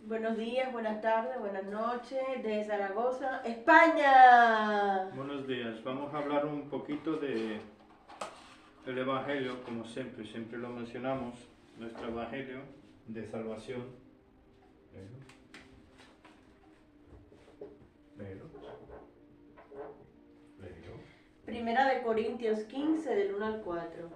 Buenos días, buenas tardes, buenas noches, desde Zaragoza, España. Buenos días, vamos a hablar un poquito de el Evangelio, como siempre lo mencionamos, nuestro Evangelio de salvación. Léelo. Primera de Corintios 15, del 1 al 4.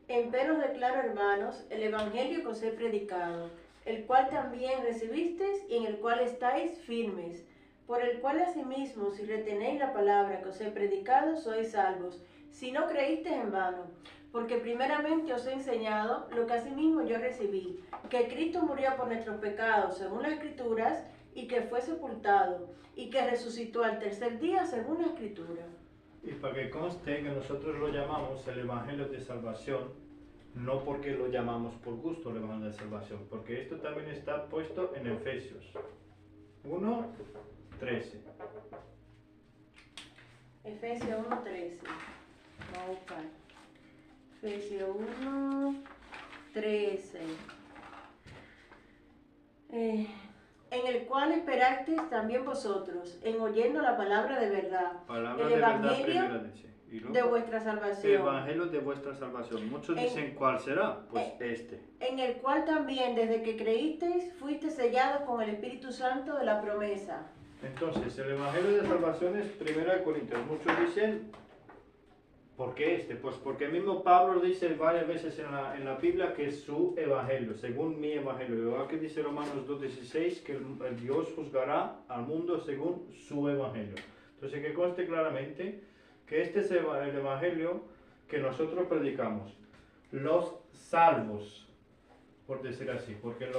Empero os declaro, hermanos, el Evangelio que os he predicado, el cual también recibisteis y en el cual estáis firmes, por el cual asimismo, si retenéis la palabra que os he predicado, sois salvos, si no creísteis en vano. Porque primeramente os he enseñado lo que asimismo yo recibí, que Cristo murió por nuestros pecados, según las Escrituras, y que fue sepultado, y que resucitó al tercer día, según la Escritura. Y para que conste que nosotros lo llamamos el Evangelio de salvación, no porque lo llamamos por gusto el Evangelio de salvación, porque esto también está puesto en Efesios 1:13. Efesios 1:13. Vamos a buscar. Efesios 1:13. En el cual esperasteis también vosotros, en oyendo la palabra de verdad, Palabra el de verdad evangelio primera dice. Y luego, de vuestra salvación, Evangelio de vuestra salvación. Muchos En- dicen, ¿cuál será? Pues este. en el cual también desde que creísteis fuisteis sellados con el Espíritu Santo de la promesa. Entonces, el Evangelio de salvación es 1 Corintios. Muchos dicen, ¿por qué este? Pues porque el mismo Pablo dice varias veces en la Biblia que es su Evangelio, según mi Evangelio. Igual que dice Romanos 2:16, que el Dios juzgará al mundo según su Evangelio. Entonces, que conste claramente que este es el Evangelio que nosotros predicamos. Los salvos, por decir así, porque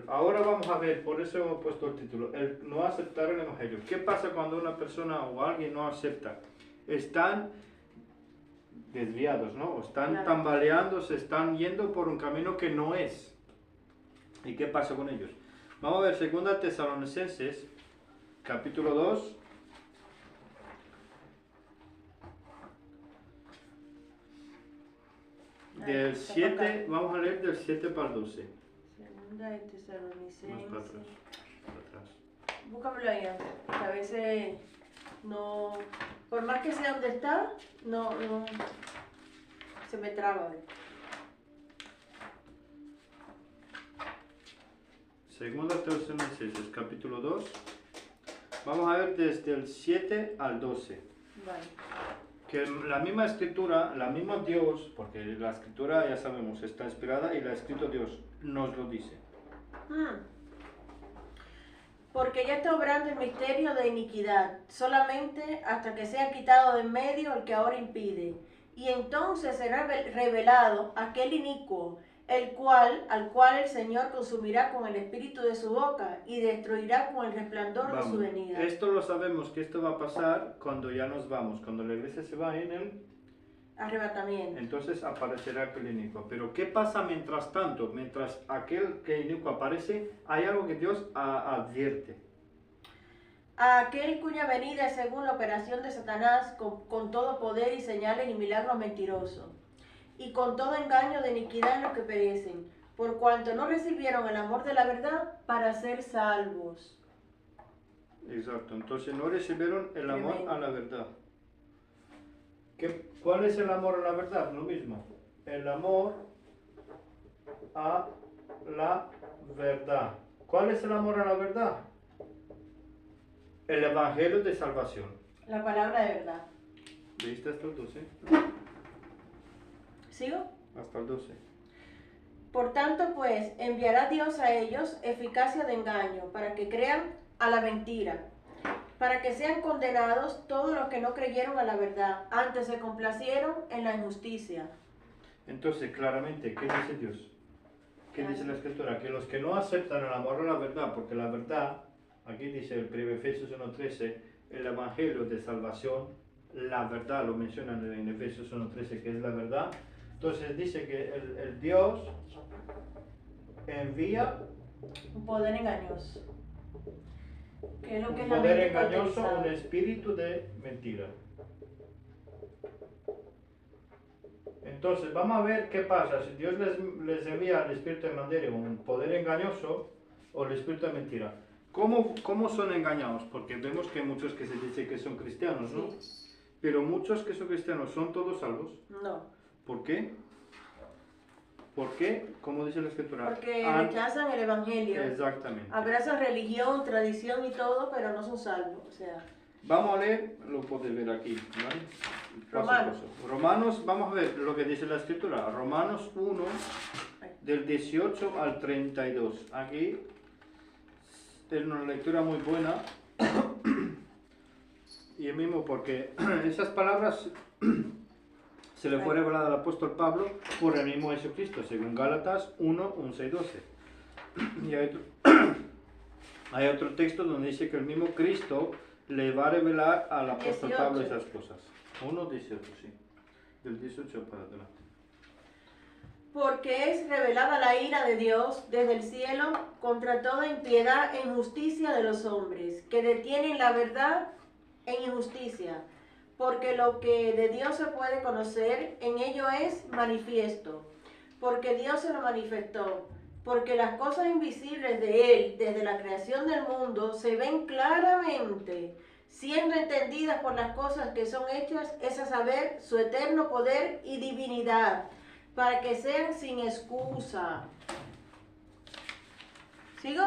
ahora vamos a ver, por eso hemos puesto el título, el no aceptar el Evangelio. ¿Qué pasa cuando una persona o alguien no acepta? Están desviados, ¿no? Están Claro. tambaleando, se están yendo por un camino que no es. ¿Y qué pasa con ellos? Vamos a ver 2 Tesalonicenses, capítulo 2. Del 7, vamos a leer del 7 para el 12. Segunda de Tesalonicenses. Más para atrás. Para atrás. Búscamelo ahí, porque a veces no, por más que sea donde está, no se me traba. Segunda Tesalonicenses, capítulo 2. Vamos a ver desde el 7 al 12. Vale. Que la misma escritura, la misma Dios, porque la escritura ya sabemos está inspirada y la ha escrito Dios, nos lo dice. Porque ya está obrando el misterio de iniquidad, solamente hasta que sea quitado de en medio el que ahora impide. Y entonces será revelado aquel inicuo, al cual el Señor consumirá con el espíritu de su boca y destruirá con el resplandor de su venida. Esto lo sabemos que esto va a pasar cuando ya nos vamos, cuando la iglesia se va en el arrebatamiento. Entonces aparecerá aquel inicuo. Pero ¿qué pasa mientras tanto? Mientras aquel que inicuo aparece, hay algo que Dios advierte. A aquel cuya venida es según la operación de Satanás, con todo poder y señales y milagros mentirosos, y con todo engaño de iniquidad en los que perecen, por cuanto no recibieron el amor de la verdad para ser salvos. Exacto, entonces no recibieron el amor Tremendo. a la verdad. ¿Cuál es el amor a la verdad? Lo mismo. El amor a la verdad. ¿Cuál es el amor a la verdad? El Evangelio de salvación. La palabra de verdad. ¿Leíste hasta el 12? ¿Sigo? Hasta el 12. Por tanto, pues, enviará Dios a ellos eficacia de engaño, para que crean a la mentira, para que sean condenados todos los que no creyeron a la verdad, antes se complacieron en la injusticia. Entonces, claramente, ¿qué dice Dios? ¿Qué dice la Escritura? Que los que no aceptan el amor a la verdad, porque la verdad, aquí dice el 1 Efesios 1:13, el Evangelio de salvación, la verdad, lo mencionan en Efesios 1:13, que es la verdad. Entonces dice que el Dios envía Un poder engañoso. ¿Qué es lo que un es la poder mente engañoso, cauterizada? un espíritu de mentira. Entonces, vamos a ver qué pasa. Si Dios les envía al espíritu de mentira, un poder engañoso, o el espíritu de mentira. ¿Cómo son engañados? Porque vemos que hay muchos que se dice que son cristianos, ¿no? Sí. Pero muchos que son cristianos, ¿son todos salvos? No. ¿Por qué? ¿Por qué? Como dice la escritura. Porque rechazan el evangelio. Exactamente. Abrazan religión, tradición y todo, pero no son salvos. O sea, Vamos a leer, lo podéis ver aquí, ¿vale? Paso a Romanos. paso. Romanos, vamos a ver lo que dice la escritura. Romanos 1, del 18 al 32. Aquí es una lectura muy buena. Y es mismo porque esas palabras se le fue revelada al apóstol Pablo por el mismo Jesucristo, según Gálatas 1, 11 y 12. Y hay otro texto donde dice que el mismo Cristo le va a revelar al apóstol 18. Pablo esas cosas. 1, 18, sí. Del 18 para adelante. porque es revelada la ira de Dios desde el cielo contra toda impiedad e injusticia de los hombres, que detienen la verdad en injusticia. Porque lo que de Dios se puede conocer, en ello es manifiesto, porque Dios se lo manifestó. Porque las cosas invisibles de Él, desde la creación del mundo, se ven claramente, siendo entendidas por las cosas que son hechas, es a saber, su eterno poder y divinidad, para que sean sin excusa. ¿Sigo?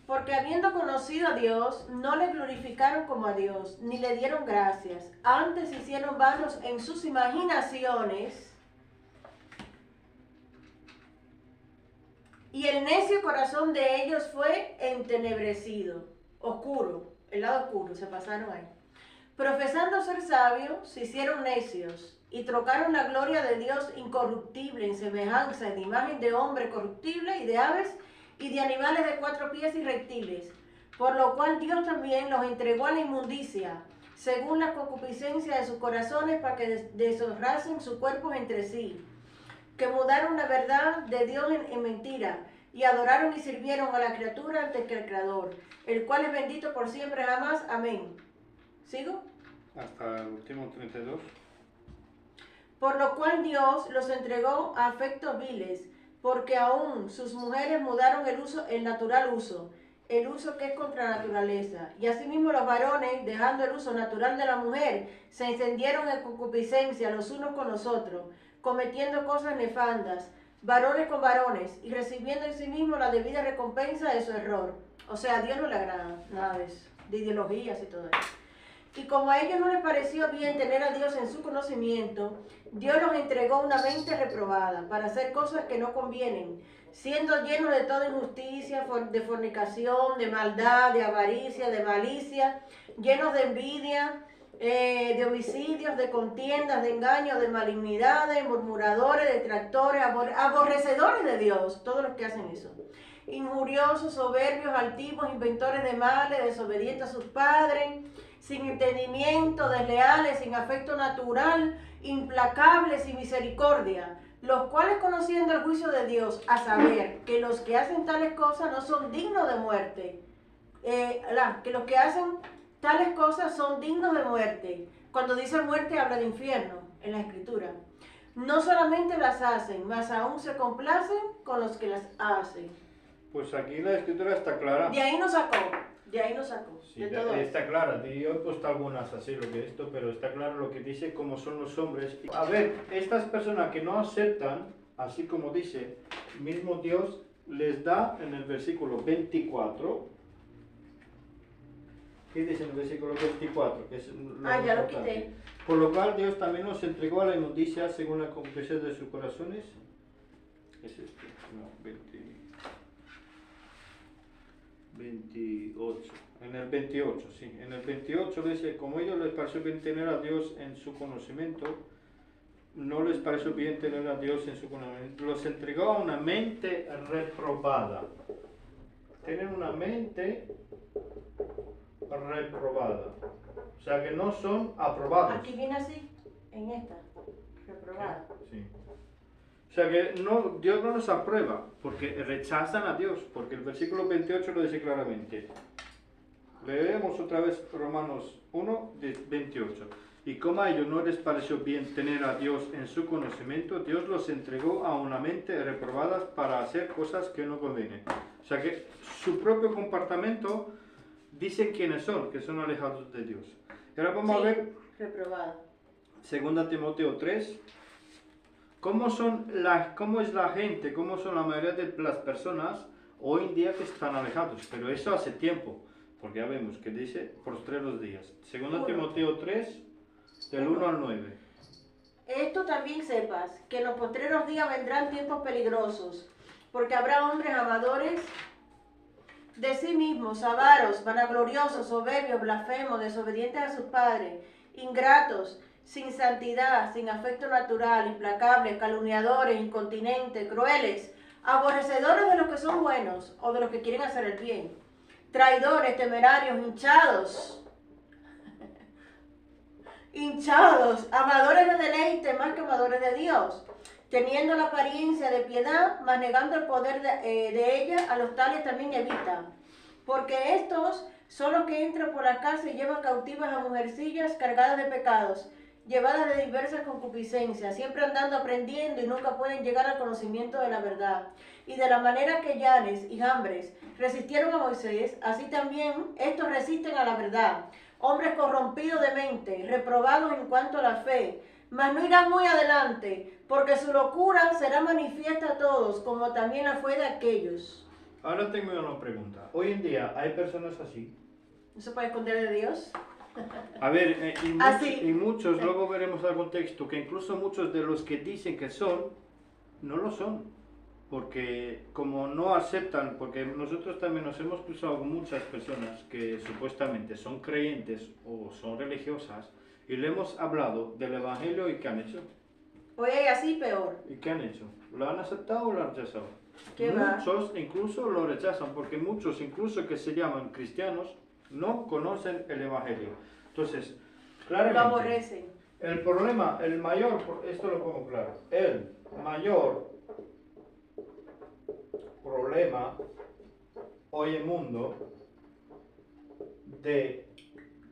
Porque habiendo conocido a Dios, no le glorificaron como a Dios, ni le dieron gracias. Antes hicieron vanos en sus imaginaciones, y el necio corazón de ellos fue entenebrecido, oscuro, el lado oscuro, se pasaron ahí. Profesando ser sabios, se hicieron necios, y trocaron la gloria de Dios incorruptible en semejanza, en imagen de hombre corruptible y de aves, y de animales de 4 pies y reptiles, por lo cual Dios también los entregó a la inmundicia, según la concupiscencia de sus corazones, para que deshonrasen sus cuerpos entre sí, que mudaron la verdad de Dios en mentira, y adoraron y sirvieron a la criatura antes que al Creador, el cual es bendito por siempre jamás. Amén. ¿Sigo? Hasta el último 32. Por lo cual Dios los entregó a afectos viles, porque aún sus mujeres mudaron el natural uso, el uso que es contra la naturaleza. Y asimismo los varones, dejando el uso natural de la mujer, se encendieron en concupiscencia los unos con los otros, cometiendo cosas nefandas, varones con varones, y recibiendo en sí mismo la debida recompensa de su error. O sea, a Dios no le agrada nada de eso, de ideologías y todo eso. Y como a ellos no les pareció bien tener a Dios en su conocimiento, Dios los entregó una mente reprobada para hacer cosas que no convienen, siendo llenos de toda injusticia, de fornicación, de maldad, de avaricia, de malicia, llenos de envidia, de homicidios, de contiendas, de engaños, de malignidades, murmuradores, detractores, aborrecedores de Dios, todos los que hacen eso. Injuriosos, soberbios, altivos, inventores de males, desobedientes a sus padres, sin entendimiento, desleales, sin afecto natural, implacables, sin misericordia, los cuales conociendo el juicio de Dios, a saber que los que hacen tales cosas no son dignos de muerte, que los que hacen tales cosas son dignos de muerte. Cuando dice muerte habla de infierno en la escritura. No solamente las hacen, mas aún se complacen con los que las hacen. Pues aquí la escritura está clara. De ahí nos sacó. De ahí nos sacó. Sí, de todo está clara. Yo he puesto algunas así, lo que esto, pero está claro lo que dice, cómo son los hombres. A ver, estas personas que no aceptan, así como dice, mismo Dios les da en el versículo 24. ¿Qué dice en el versículo 24? Que es ya lo quité. Por lo cual Dios también nos entregó a la inmundicia según la concupiscencia de sus corazones. Es este, no, 28. En el 28, sí. En el 28 dice, como a ellos les pareció bien tener a Dios en su conocimiento, no les pareció bien tener a Dios en su conocimiento. Los entregó a una mente reprobada. Tienen una mente reprobada. O sea que no son aprobados. Aquí viene así, en esta, reprobada. Sí. O sea que no, Dios no los aprueba, porque rechazan a Dios, porque el versículo 28 lo dice claramente. Leemos otra vez Romanos 1, 28. Y como a ellos no les pareció bien tener a Dios en su conocimiento, Dios los entregó a una mente reprobada para hacer cosas que no convienen. O sea que su propio comportamiento dice quiénes son, que son alejados de Dios. Y ahora vamos a ver reprobado. 2 Timoteo 3. ¿Cómo es la gente, cómo son la mayoría de las personas hoy en día que están alejados? Pero eso hace tiempo, porque ya vemos que dice postreros días. 2 Timoteo 3, del 1 al 9. Esto también sepas, que en los postreros días vendrán tiempos peligrosos, porque habrá hombres amadores de sí mismos, avaros, vanagloriosos, soberbios, blasfemos, desobedientes a sus padres, ingratos, sin santidad, sin afecto natural, implacables, calumniadores, incontinentes, crueles, aborrecedores de los que son buenos o de los que quieren hacer el bien, traidores, temerarios, hinchados, amadores de deleite más que amadores de Dios, teniendo la apariencia de piedad, mas negando el poder de ella, a los tales también evita. Porque estos son los que entran por la casa y llevan cautivas a mujercillas cargadas de pecados, llevadas de diversas concupiscencias, siempre andando aprendiendo y nunca pueden llegar al conocimiento de la verdad. Y de la manera que Yanes y Jambres resistieron a Moisés, así también estos resisten a la verdad. Hombres corrompidos de mente, reprobados en cuanto a la fe, mas no irán muy adelante, porque su locura será manifiesta a todos, como también la fue de aquellos. Ahora tengo una pregunta. Hoy en día, ¿hay personas así? ¿No se puede esconder de Dios? A ver, y muchos, luego veremos algún texto, que incluso muchos de los que dicen que son, no lo son. Porque como no aceptan, porque nosotros también nos hemos cruzado con muchas personas que supuestamente son creyentes o son religiosas, y le hemos hablado del Evangelio y ¿qué han hecho? Hoy hay así peor. ¿Y qué han hecho? ¿Lo han aceptado o lo han rechazado? Muchos incluso lo rechazan, porque muchos incluso que se llaman cristianos no conocen el Evangelio. Entonces, claramente, lo aborrecen. El problema, el mayor, esto lo pongo claro, el mayor problema hoy en el mundo de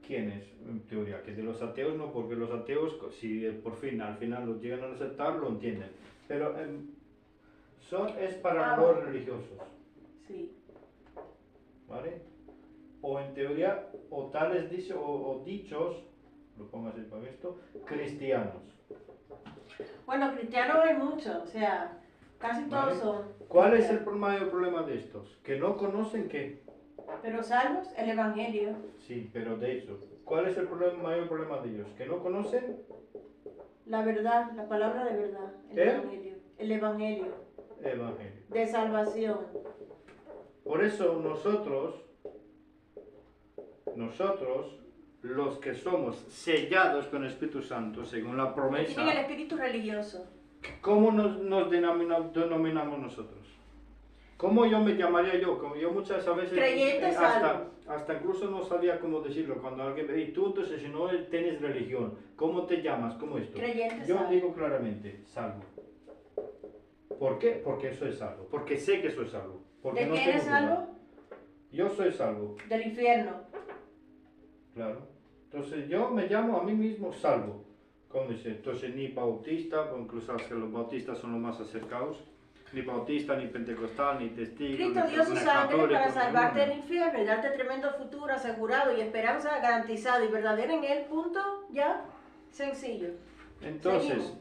¿quiénes? En teoría, que de los ateos no, porque los ateos, si por fin, al final lo llegan a aceptar, lo entienden. Pero es para los religiosos. Sí. ¿Vale? O en teoría, o tales dichos, o dichos, lo pongo así para esto, cristianos. Bueno, cristianos hay muchos, o sea, casi todos ¿Vale? son. ¿Cuál es el mayor problema de estos? Que no conocen qué. Pero salvos, el Evangelio. Sí, pero de eso. ¿Cuál es el mayor problema de ellos? Que no conocen la verdad, la palabra de verdad, el Evangelio. El Evangelio. Evangelio. De salvación. Por eso nosotros, los que somos sellados con el Espíritu Santo, según la promesa, tienen el espíritu religioso. ¿cómo nos denominamos nosotros? ¿Cómo yo me llamaría yo? Como yo muchas veces, creyente hasta incluso no sabía cómo decirlo, cuando alguien me dice, tú entonces si no tienes religión, ¿cómo te llamas? ¿Cómo esto? Creyente yo digo claramente, salvo. ¿Por qué? Porque soy salvo, porque sé que soy salvo. ¿De qué eres salvo? Yo soy salvo. Del infierno. Claro. Entonces yo me llamo a mí mismo salvo. Como dice, entonces ni bautista, incluso que los bautistas son los más acercados, ni bautista, ni pentecostal, ni testigo. Cristo dio su sangre para salvarte del infierno y darte tremendo futuro asegurado y esperanza garantizada y verdadera en él, punto, ya, sencillo. Entonces,